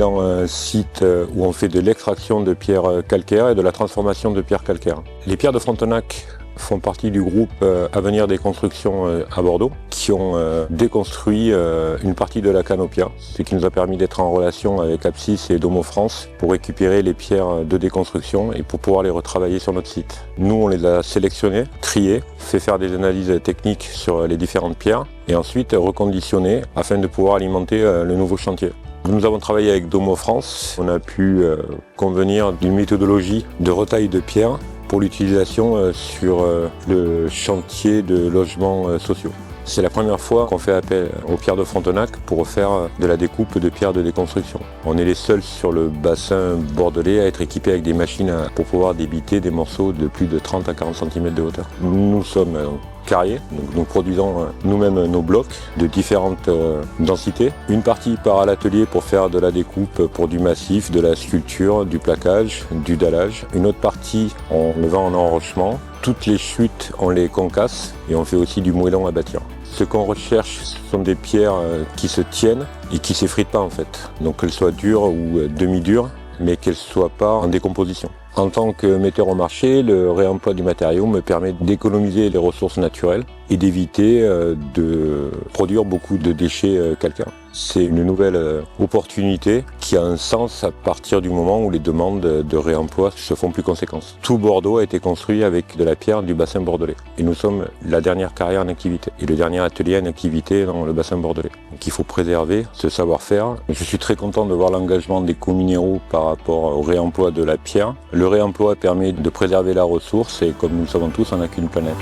dans un site où on fait de l'extraction de pierres calcaires et de la transformation de pierres calcaires. Les pierres de Frontenac font partie du groupe Avenir des constructions à Bordeaux, qui ont déconstruit une partie de la Canopia, ce qui nous a permis d'être en relation avec Apsys et Domo France pour récupérer les pierres de déconstruction et pour pouvoir les retravailler sur notre site. Nous, on les a sélectionnées, triées, fait faire des analyses techniques sur les différentes pierres et ensuite reconditionnées afin de pouvoir alimenter le nouveau chantier. Nous avons travaillé avec Domo France, on a pu convenir d'une méthodologie de retail de pierres pour l'utilisation sur le chantier de logements sociaux. C'est la première fois qu'on fait appel aux pierres de Frontenac pour faire de la découpe de pierres de déconstruction. On est les seuls sur le bassin bordelais à être équipés avec des machines pour pouvoir débiter des morceaux de plus de 30 à 40 cm de hauteur. Nous sommes carriers, donc nous produisons nous-mêmes nos blocs de différentes densités. Une partie part à l'atelier pour faire de la découpe pour du massif, de la sculpture, du plaquage, du dallage. Une autre partie, on le vend en enrochement. Toutes les chutes, on les concasse et on fait aussi du moellon à bâtir. Ce qu'on recherche, ce sont des pierres qui se tiennent et qui ne s'effritent pas en fait. Donc qu'elles soient dures ou demi-dures, mais qu'elles ne soient pas en décomposition. En tant que metteur au marché, le réemploi du matériau me permet d'économiser les ressources naturelles et d'éviter de produire beaucoup de déchets calcaires. C'est une nouvelle opportunité qui a un sens à partir du moment où les demandes de réemploi se font plus conséquentes. Tout Bordeaux a été construit avec de la pierre du bassin bordelais. Et nous sommes la dernière carrière en activité et le dernier atelier en activité dans le bassin bordelais. Donc il faut préserver ce savoir-faire. Je suis très content de voir l'engagement des co-minéraux par rapport au réemploi de la pierre. Le réemploi permet de préserver la ressource et comme nous le savons tous, on n'a qu'une planète.